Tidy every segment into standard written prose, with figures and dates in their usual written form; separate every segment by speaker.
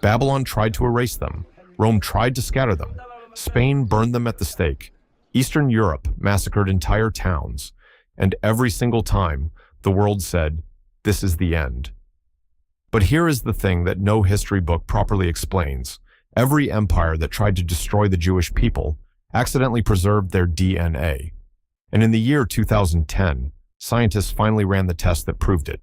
Speaker 1: Babylon tried to erase them. Rome tried to scatter them. Spain burned them at the stake. Eastern Europe massacred entire towns. And every single time, the world said, "This is the end." But here is the thing that no history book properly explains. Every empire that tried to destroy the Jewish people accidentally preserved their DNA. And in the year 2010, scientists finally ran the test that proved it.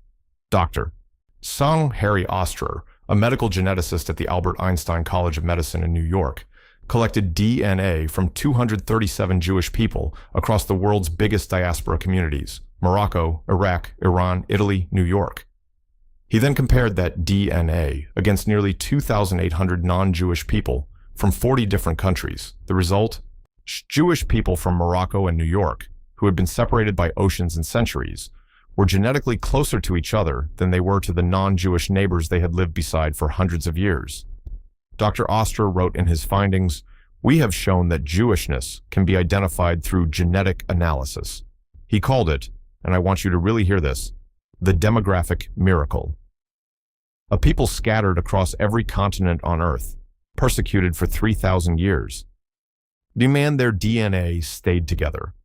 Speaker 1: Dr. Song Harry Oster, a medical geneticist at the Albert Einstein College of Medicine in New York, collected DNA from 237 Jewish people across the world's biggest diaspora communities: Morocco, Iraq, Iran, Italy, New York. He then compared that DNA against nearly 2,800 non-Jewish people from 40 different countries. The result? Jewish people from Morocco and New York, who had been separated by oceans and centuries, were genetically closer to each other than they were to the non-Jewish neighbors they had lived beside for hundreds of years. Dr. Oster wrote in his findings, "We have shown that Jewishness can be identified through genetic analysis." He called it, and I want you to really hear this, the demographic miracle. A people scattered across every continent on Earth, persecuted for 3,000 years. Demand their DNA stayed together.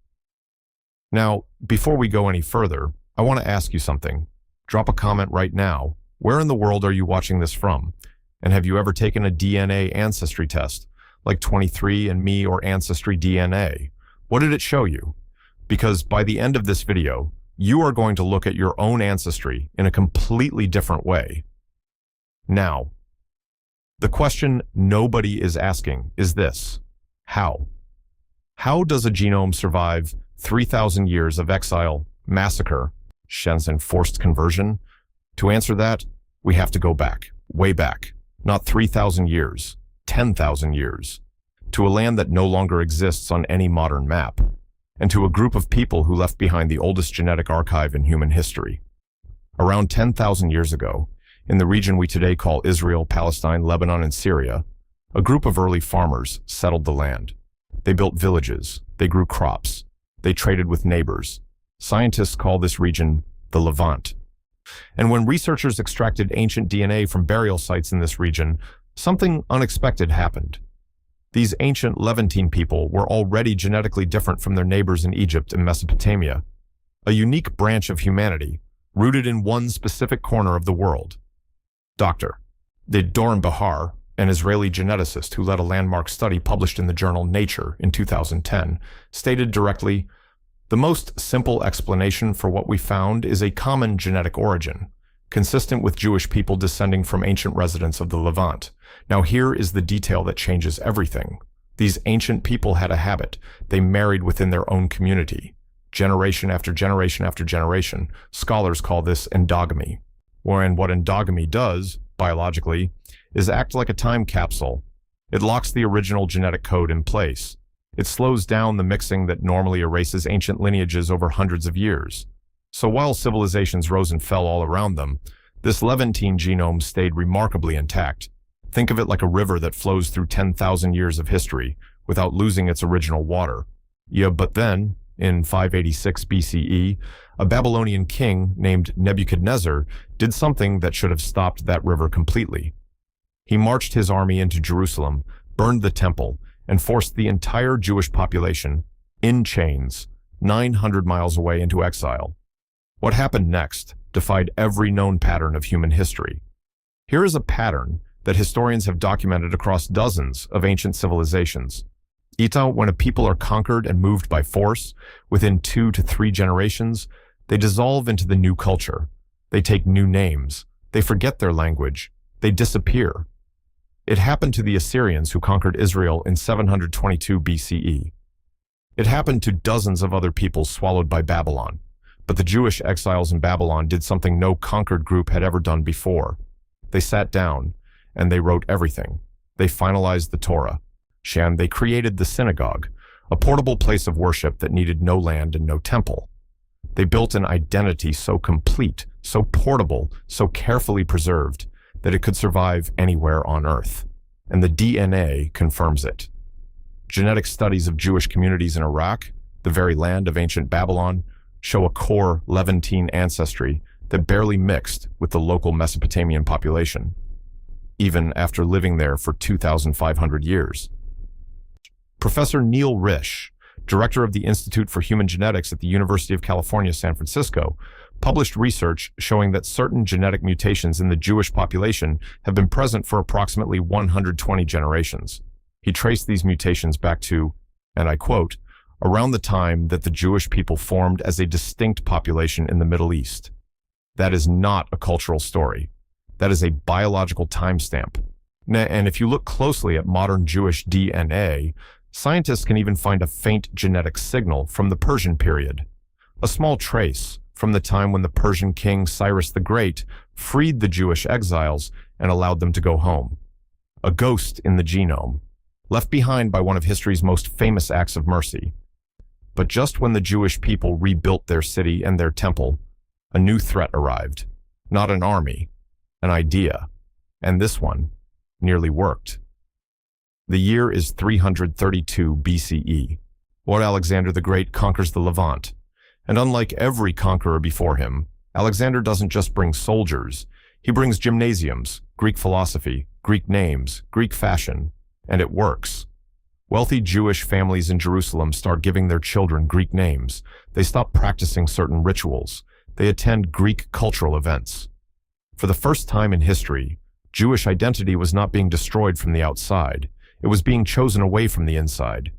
Speaker 1: Now, before we go any further, I want to ask you something. Drop a comment right now. Where in the world are you watching this from? And have you ever taken a DNA ancestry test, like 23andMe or Ancestry DNA? What did it show you? Because by the end of this video, you are going to look at your own ancestry in a completely different way. Now, the question nobody is asking is this: how? How does a genome survive 3,000 years of exile, massacre, and forced conversion? To answer that, we have to go back, way back, not 3,000 years, 10,000 years, to a land that no longer exists on any modern map, and to a group of people who left behind the oldest genetic archive in human history. Around 10,000 years ago, in the region we today call Israel, Palestine, Lebanon, and Syria, a group of early farmers settled the land. They built villages, they grew crops, they traded with neighbors. Scientists call this region the Levant. And when researchers extracted ancient DNA from burial sites in this region, something unexpected happened. These ancient Levantine people were already genetically different from their neighbors in Egypt and Mesopotamia, a unique branch of humanity rooted in one specific corner of the world. Dr. Doron Bahar, an Israeli geneticist who led a landmark study published in the journal Nature in 2010, stated directly, "The most simple explanation for what we found is a common genetic origin, consistent with Jewish people descending from ancient residents of the Levant." Now here is the detail that changes everything. These ancient people had a habit. They married within their own community, generation after generation after generation. Scholars call this endogamy. Wherein what endogamy does, biologically, is act like a time capsule. It locks the original genetic code in place. It slows down the mixing that normally erases ancient lineages over hundreds of years. So while civilizations rose and fell all around them, this Levantine genome stayed remarkably intact. Think of it like a river that flows through 10,000 years of history without losing its original water. Yeah, but then, in 586 BCE, a Babylonian king named Nebuchadnezzar did something that should have stopped that river completely. He marched his army into Jerusalem, burned the temple, and forced the entire Jewish population, in chains, 900 miles away into exile. What happened next defied every known pattern of human history. Here is a pattern that historians have documented across dozens of ancient civilizations. When a people are conquered and moved by force, within 2 to 3 generations, they dissolve into the new culture. They take new names. They forget their language. They disappear. It happened to the Assyrians who conquered Israel in 722 BCE. It happened to dozens of other peoples swallowed by Babylon. But the Jewish exiles in Babylon did something no conquered group had ever done before. They sat down, and they wrote everything. They finalized the Torah. And they created the Synagogue, a portable place of worship that needed no land and no temple. They built an identity so complete, so portable, so carefully preserved, that it could survive anywhere on Earth. And the DNA confirms it. Genetic studies of Jewish communities in Iraq, the very land of ancient Babylon, show a core Levantine ancestry that barely mixed with the local Mesopotamian population. even after living there for 2,500 years. Professor Neil Risch, director of the Institute for Human Genetics at the University of California, San Francisco, published research showing that certain genetic mutations in the Jewish population have been present for approximately 120 generations. He traced these mutations back to, and I quote, around the time that the Jewish people formed as a distinct population in the Middle East. That is not a cultural story. That is a biological timestamp. And if you look closely at modern Jewish DNA, scientists can even find a faint genetic signal from the Persian period, a small trace from the time when the Persian king Cyrus the Great freed the Jewish exiles and allowed them to go home. A ghost in the genome, left behind by one of history's most famous acts of mercy. But just when the Jewish people rebuilt their city and their temple, a new threat arrived. Not an army, an idea. And this one nearly worked. The year is 332 BCE, or Alexander the Great conquers the Levant. And unlike every conqueror before him, Alexander doesn't just bring soldiers. He brings gymnasiums, Greek philosophy, Greek names, Greek fashion, and it works. Wealthy Jewish families in Jerusalem start giving their children Greek names. They stop practicing certain rituals. They attend Greek cultural events. For the first time in history, Jewish identity was not being destroyed from the outside. It was being chosen away from the inside.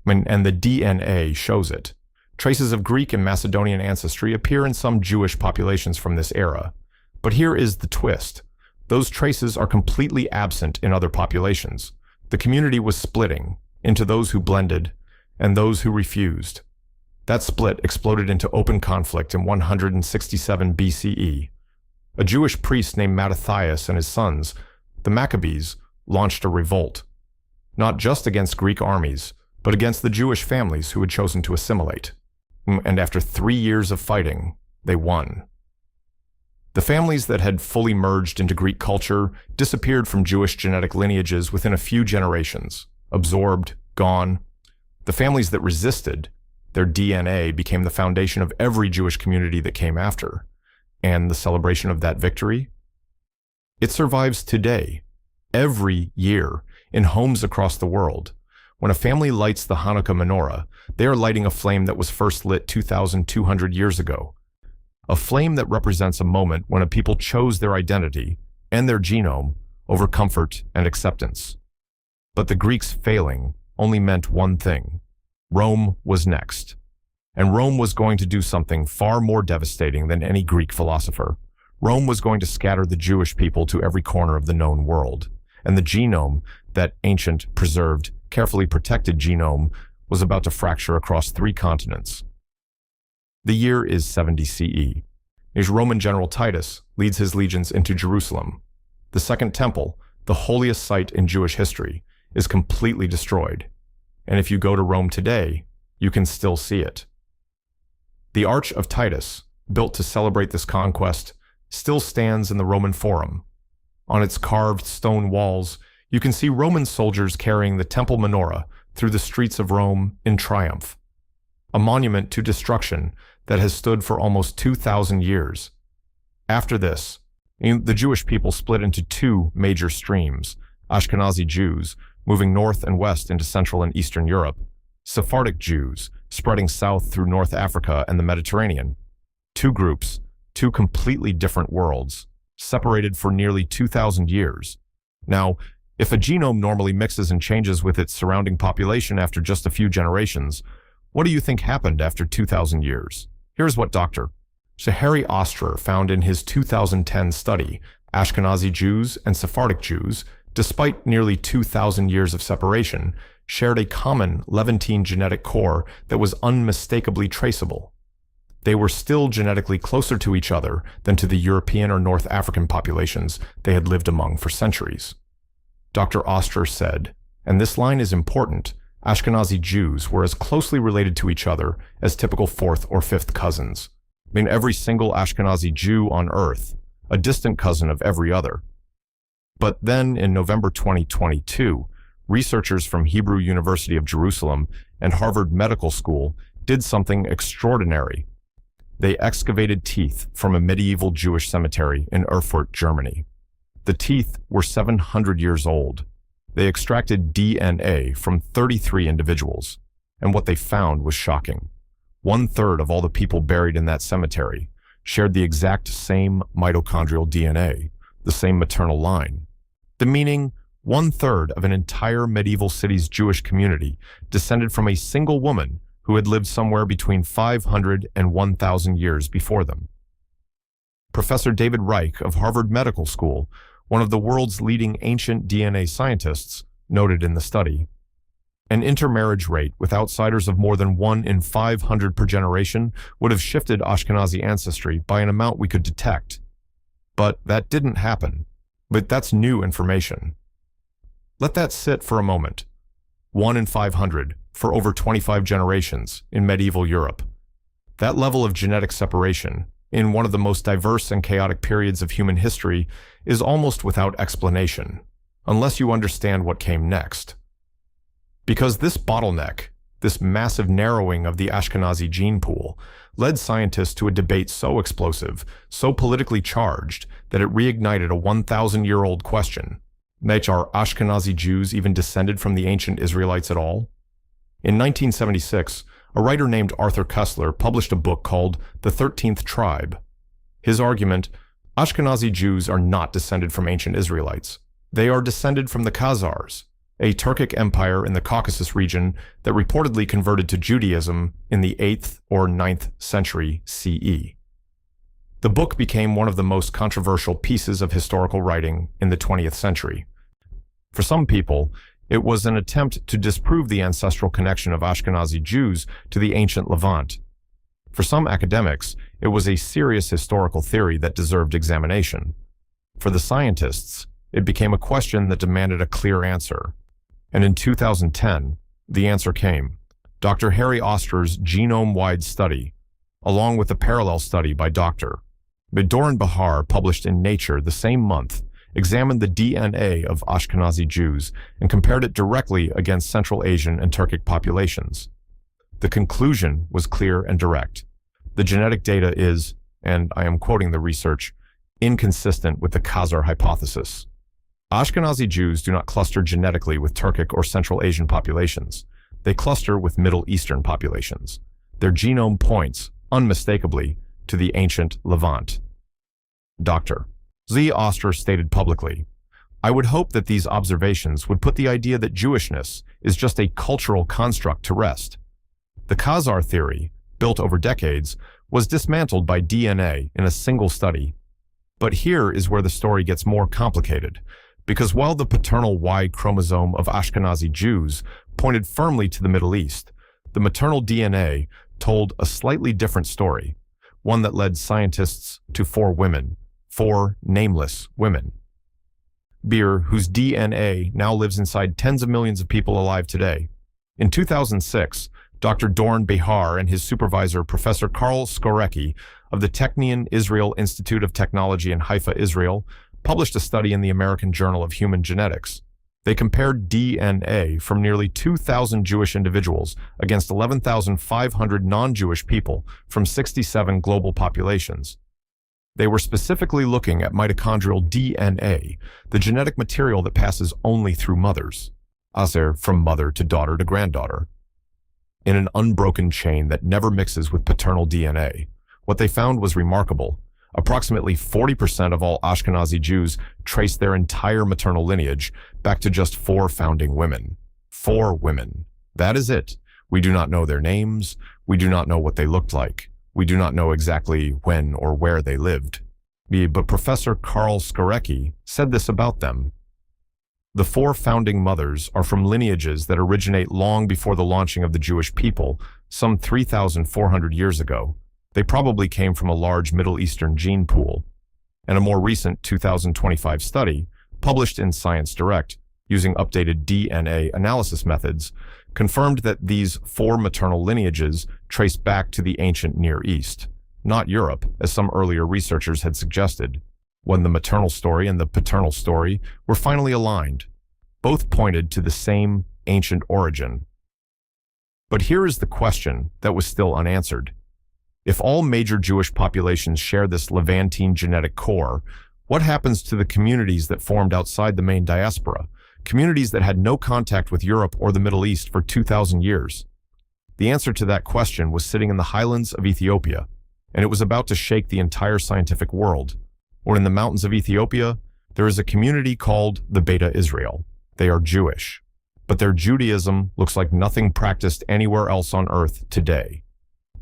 Speaker 1: And the DNA shows it. Traces of Greek and Macedonian ancestry appear in some Jewish populations from this era. But here is the twist. Those traces are completely absent in other populations. The community was splitting into those who blended and those who refused. That split exploded into open conflict in 167 BCE. A Jewish priest named Mattathias and his sons, the Maccabees, launched a revolt. Not just against Greek armies, but against the Jewish families who had chosen to assimilate. And after 3 years of fighting, they won. The families that had fully merged into Greek culture disappeared from Jewish genetic lineages within a few generations, absorbed, gone. The families that resisted, their DNA became the foundation of every Jewish community that came after. And the celebration of that victory? It survives today, every year, in homes across the world. When a family lights the Hanukkah menorah, they are lighting a flame that was first lit 2,200 years ago. A flame that represents a moment when a people chose their identity and their genome over comfort and acceptance. But the Greeks failing only meant one thing. Rome was next. And Rome was going to do something far more devastating than any Greek philosopher. Rome was going to scatter the Jewish people to every corner of the known world. And the genome, that ancient, preserved, carefully protected genome, was about to fracture across 3 continents. The year is 70 CE. As Roman general Titus leads his legions into Jerusalem. The Second Temple, the holiest site in Jewish history, is completely destroyed. And if you go to Rome today, you can still see it. The Arch of Titus, built to celebrate this conquest, still stands in the Roman Forum. On its carved stone walls, you can see Roman soldiers carrying the temple menorah through the streets of Rome in triumph. A monument to destruction that has stood for almost 2,000 years. After this, the Jewish people split into 2 major streams: Ashkenazi Jews, moving north and west into Central and Eastern Europe, Sephardic Jews, spreading south through North Africa and the Mediterranean. 2 groups, 2 completely different worlds, separated for nearly 2,000 years. Now, if a genome normally mixes and changes with its surrounding population after just a few generations, what do you think happened after 2,000 years? Here's what Dr. Harry Oster found in his 2010 study, Ashkenazi Jews and Sephardic Jews, despite nearly 2,000 years of separation, shared a common Levantine genetic core that was unmistakably traceable. They were still genetically closer to each other than to the European or North African populations they had lived among for centuries. Dr. Oster said, and this line is important, Ashkenazi Jews were as closely related to each other as typical 4th or 5th cousins. Every single Ashkenazi Jew on earth, a distant cousin of every other. But then in November 2022, researchers from Hebrew University of Jerusalem and Harvard Medical School did something extraordinary. They excavated teeth from a medieval Jewish cemetery in Erfurt, Germany. The teeth were 700 years old. They extracted DNA from 33 individuals, and what they found was shocking. 1/3 of all the people buried in that cemetery shared the exact same mitochondrial DNA, the same maternal line. The meaning, 1/3 of an entire medieval city's Jewish community descended from a single woman who had lived somewhere between 500 and 1,000 years before them. Professor David Reich of Harvard Medical School, one of the world's leading ancient DNA scientists, noted in the study, an intermarriage rate with outsiders of more than 1 in 500 per generation would have shifted Ashkenazi ancestry by an amount we could detect. But that didn't happen. But that's new information. Let that sit for a moment. 1 in 500 for over 25 generations in medieval Europe. That level of genetic separation, in one of the most diverse and chaotic periods of human history, is almost without explanation, unless you understand what came next. Because this bottleneck, this massive narrowing of the Ashkenazi gene pool, led scientists to a debate so explosive, so politically charged, that it reignited a 1,000-year-old question. Are Ashkenazi Jews even descended from the ancient Israelites at all? In 1976, a writer named Arthur Koestler published a book called The 13th Tribe. His argument, Ashkenazi Jews are not descended from ancient Israelites. They are descended from the Khazars, a Turkic empire in the Caucasus region that reportedly converted to Judaism in the 8th or 9th century CE. The book became one of the most controversial pieces of historical writing in the 20th century. For some people, it was an attempt to disprove the ancestral connection of Ashkenazi Jews to the ancient Levant. For some academics, it was a serious historical theory that deserved examination. For the scientists, it became a question that demanded a clear answer. And in 2010, the answer came. Dr. Harry Oster's genome-wide study, along with a parallel study by Dr. Doron Behar, published in Nature the same month, examined the DNA of Ashkenazi Jews and compared it directly against Central Asian and Turkic populations. The conclusion was clear and direct. The genetic data is, and I am quoting the research, inconsistent with the Khazar hypothesis. Ashkenazi Jews do not cluster genetically with Turkic or Central Asian populations. They cluster with Middle Eastern populations. Their genome points, unmistakably, to the ancient Levant. Dr. Z. Oster stated publicly, I would hope that these observations would put the idea that Jewishness is just a cultural construct to rest. The Khazar theory, built over decades, was dismantled by DNA in a single study. But here is where the story gets more complicated, because while the paternal Y chromosome of Ashkenazi Jews pointed firmly to the Middle East, the maternal DNA told a slightly different story, one that led scientists to 4 women, 4 nameless women. Beer, whose DNA now lives inside tens of millions of people alive today. In 2006, Dr. Doron Behar and his supervisor, Professor Karl Skorecki of the Technion Israel Institute of Technology in Haifa, Israel, published a study in the American Journal of Human Genetics. They compared DNA from nearly 2,000 Jewish individuals against 11,500 non-Jewish people from 67 global populations. They were specifically looking at mitochondrial DNA, the genetic material that passes only through mothers, from mother to daughter to granddaughter, in an unbroken chain that never mixes with paternal DNA. What they found was remarkable. Approximately 40% of all Ashkenazi Jews trace their entire maternal lineage back to just 4 founding women. 4 women. That is it. We do not know their names. We do not know what they looked like. We do not know exactly when or where they lived. But Professor Karl Skorecki said this about them. The 4 founding mothers are from lineages that originate long before the launching of the Jewish people, some 3,400 years ago. They probably came from a large Middle Eastern gene pool. And a more recent 2025 study, published in Science Direct, using updated DNA analysis methods, confirmed that these 4 maternal lineages trace back to the ancient Near East, not Europe, as some earlier researchers had suggested. When the maternal story and the paternal story were finally aligned, both pointed to the same ancient origin. But here is the question that was still unanswered. If all major Jewish populations share this Levantine genetic core, What happens to the communities that formed outside the main diaspora, communities that had no contact with Europe or the Middle East for 2,000 years? The answer to that question was sitting in the highlands of Ethiopia, and it was about to shake the entire scientific world. Or in the mountains of Ethiopia, there is a community called the Beta Israel. They are Jewish, but their Judaism looks like nothing practiced anywhere else on earth today.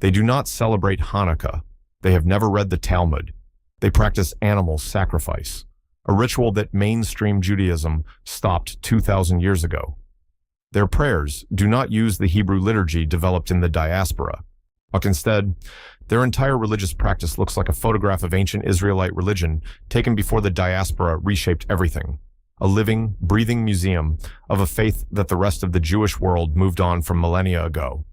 Speaker 1: They do not celebrate Hanukkah. They have never read the Talmud. They practice animal sacrifice, a ritual that mainstream Judaism stopped 2,000 years ago. Their prayers do not use the Hebrew liturgy developed in the diaspora, but instead, their entire religious practice looks like a photograph of ancient Israelite religion taken before the diaspora reshaped everything, a living, breathing museum of a faith that the rest of the Jewish world moved on from millennia ago.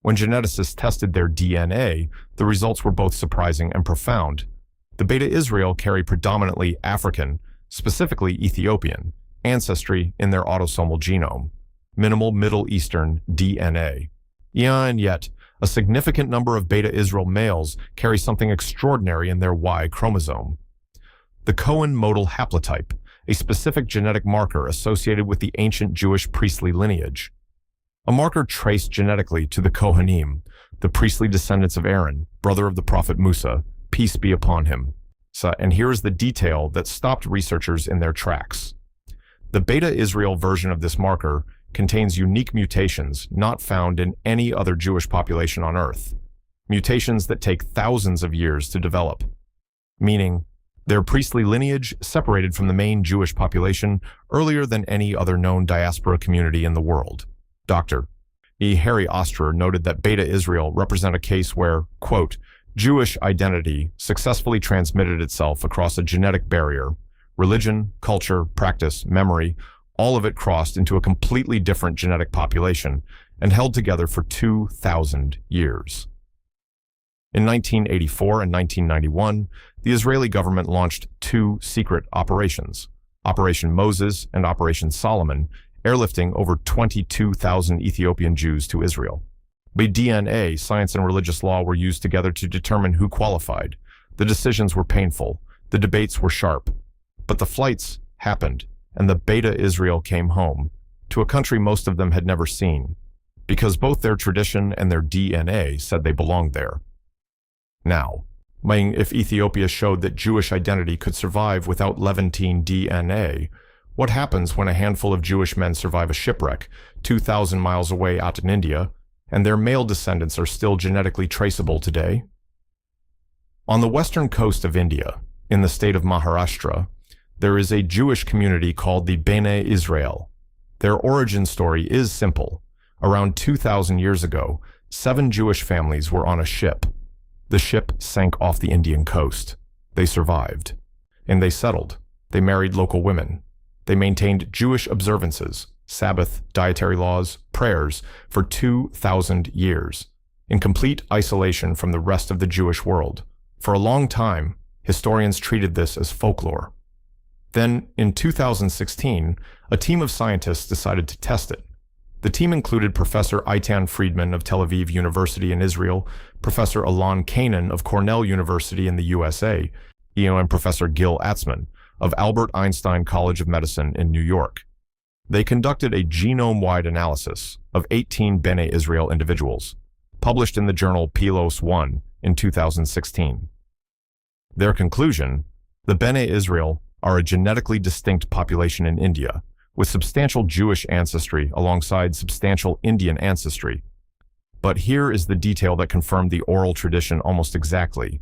Speaker 1: When geneticists tested their DNA, the results were both surprising and profound. The Beta Israel carry predominantly African, specifically Ethiopian, ancestry in their autosomal genome, minimal Middle Eastern DNA. And yet, a significant number of Beta Israel males carry something extraordinary in their Y chromosome. The Cohen modal haplotype, a specific genetic marker associated with the ancient Jewish priestly lineage. A marker traced genetically to the Kohanim, the priestly descendants of Aaron, brother of the prophet Musa, peace be upon him. And here is the detail that stopped researchers in their tracks. The Beta Israel version of this marker contains unique mutations not found in any other Jewish population on Earth. Mutations that take thousands of years to develop. Meaning, their priestly lineage separated from the main Jewish population earlier than any other known diaspora community in the world. Dr. E. Harry Osterer noted that Beta Israel represent a case where, quote, Jewish identity successfully transmitted itself across a genetic barrier. Religion, culture, practice, memory, all of it crossed into a completely different genetic population and held together for 2,000 years. In 1984 and 1991, the Israeli government launched two secret operations, Operation Moses and Operation Solomon, airlifting over 22,000 Ethiopian Jews to Israel. By DNA, science and religious law were used together to determine who qualified. The decisions were painful. The debates were sharp. But the flights happened, and the Beta Israel came home, to a country most of them had never seen, because both their tradition and their DNA said they belonged there. Now, if Ethiopia showed that Jewish identity could survive without Levantine DNA, what happens when a handful of Jewish men survive a shipwreck 2,000 miles away out in India, and their male descendants are still genetically traceable today? On the western coast of India, in the state of Maharashtra, there is a Jewish community called the Bene Israel. Their origin story is simple. Around 2,000 years ago, 7 Jewish families were on a ship. The ship sank off the Indian coast. They survived. And they settled. They married local women. They maintained Jewish observances, Sabbath, dietary laws, prayers, for 2,000 years, in complete isolation from the rest of the Jewish world. For a long time, historians treated this as folklore. Then, in 2016, a team of scientists decided to test it. The team included Professor Eitan Friedman of Tel Aviv University in Israel, Professor Alon Kanan of Cornell University in the USA, and Professor Gil Atzman of Albert Einstein College of Medicine in New York. They conducted a genome-wide analysis of 18 Bene Israel individuals, published in the journal PLOS I in 2016. Their conclusion, the Bene Israel are a genetically distinct population in India, with substantial Jewish ancestry alongside substantial Indian ancestry. But here is the detail that confirmed the oral tradition almost exactly.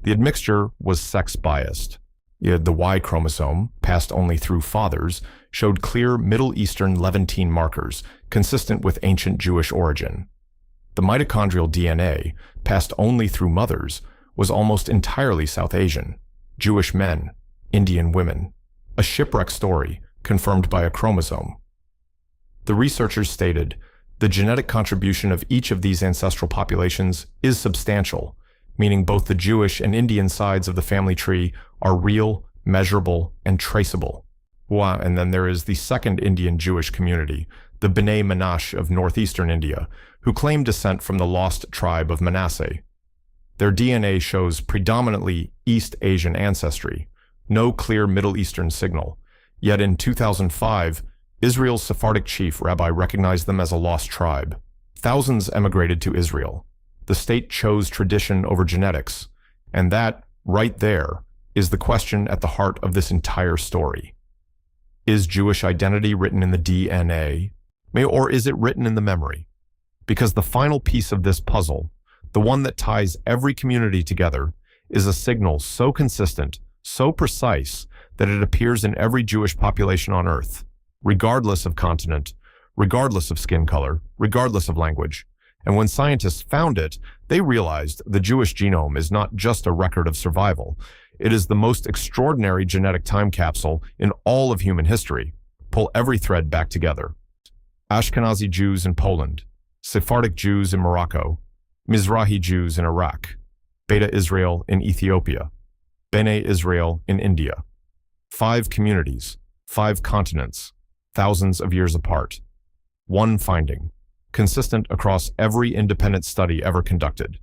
Speaker 1: The admixture was sex-biased. The Y chromosome, passed only through fathers, showed clear Middle Eastern Levantine markers consistent with ancient Jewish origin. The mitochondrial DNA, passed only through mothers, was almost entirely South Asian, Jewish men, Indian women. A shipwreck story confirmed by a chromosome. The researchers stated, the genetic contribution of each of these ancestral populations is substantial, meaning both the Jewish and Indian sides of the family tree are real, measurable, and traceable. And then there is the second Indian Jewish community, the Bnei Menashe of northeastern India, who claim descent from the lost tribe of Menashe. Their DNA shows predominantly East Asian ancestry, no clear Middle Eastern signal. Yet in 2005, Israel's Sephardic chief rabbi recognized them as a lost tribe. Thousands emigrated to Israel. The state chose tradition over genetics, and that, right there, is the question at the heart of this entire story. Is Jewish identity written in the DNA, or is it written in the memory? Because the final piece of this puzzle, the one that ties every community together, is a signal so consistent, so precise, that it appears in every Jewish population on Earth, regardless of continent, regardless of skin color, regardless of language. And when scientists found it, they realized the Jewish genome is not just a record of survival. It is the most extraordinary genetic time capsule in all of human history. Pull every thread back together. Ashkenazi Jews in Poland, Sephardic Jews in Morocco, Mizrahi Jews in Iraq, Beta Israel in Ethiopia, Bene Israel in India. 5 communities, 5 continents, thousands of years apart. One finding, consistent across every independent study ever conducted.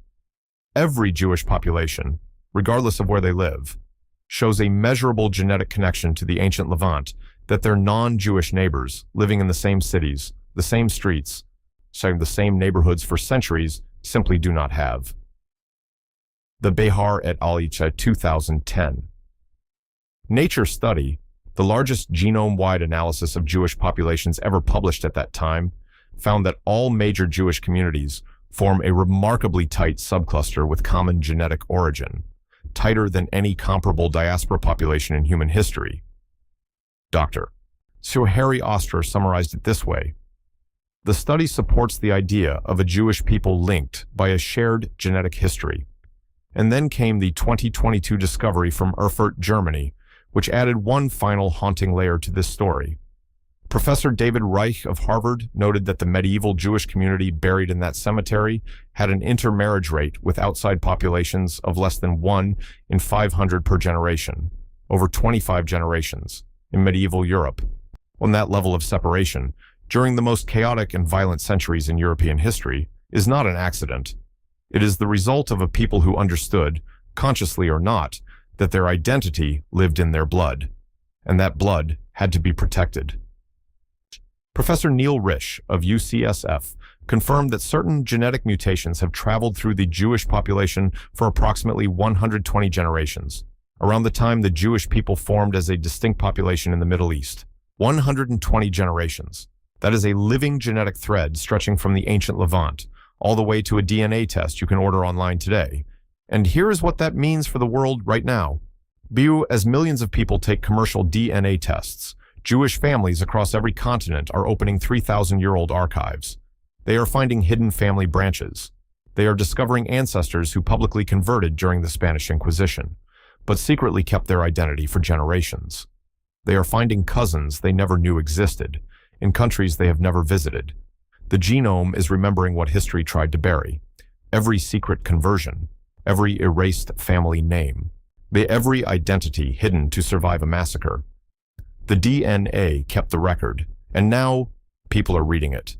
Speaker 1: Every Jewish population, regardless of where they live, shows a measurable genetic connection to the ancient Levant that their non-Jewish neighbors living in the same cities, the same streets, the same neighborhoods for centuries simply do not have. The Behar et al. 2010. Nature Study, the largest genome-wide analysis of Jewish populations ever published at that time, found that all major Jewish communities form a remarkably tight subcluster with common genetic origin, tighter than any comparable diaspora population in human history. Dr. Sir Harry Oster summarized it this way: the study supports the idea of a Jewish people linked by a shared genetic history. And then came the 2022 discovery from Erfurt, Germany, which added one final haunting layer to this story. Professor David Reich of Harvard noted that the medieval Jewish community buried in that cemetery had an intermarriage rate with outside populations of less than 1 in 500 per generation, over 25 generations, in medieval Europe. On that level of separation, during the most chaotic and violent centuries in European history, is not an accident. It is the result of a people who understood, consciously or not, that their identity lived in their blood, and that blood had to be protected. Professor Neil Risch of UCSF confirmed that certain genetic mutations have traveled through the Jewish population for approximately 120 generations, around the time the Jewish people formed as a distinct population in the Middle East. 120 generations. That is a living genetic thread stretching from the ancient Levant, all the way to a DNA test you can order online today. And here is what that means for the world right now. As millions of people take commercial DNA tests, Jewish families across every continent are opening 3,000-year-old archives. They are finding hidden family branches. They are discovering ancestors who publicly converted during the Spanish Inquisition, but secretly kept their identity for generations. They are finding cousins they never knew existed, in countries they have never visited. The genome is remembering what history tried to bury. Every secret conversion, every erased family name, every identity hidden to survive a massacre. The DNA kept the record, and now people are reading it.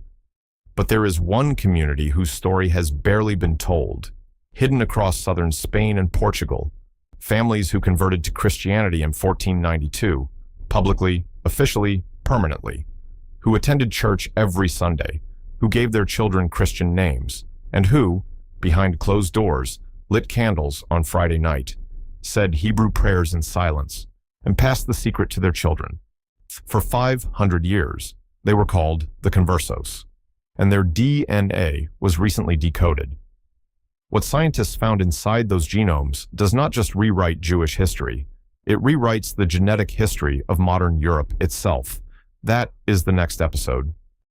Speaker 1: But there is one community whose story has barely been told, hidden across southern Spain and Portugal, families who converted to Christianity in 1492, publicly, officially, permanently, who attended church every Sunday, who gave their children Christian names, and who, behind closed doors, lit candles on Friday night, said Hebrew prayers in silence, and passed the secret to their children. For 500 years, they were called the Conversos, and their DNA was recently decoded. What scientists found inside those genomes does not just rewrite Jewish history, it rewrites the genetic history of modern Europe itself. That is the next episode.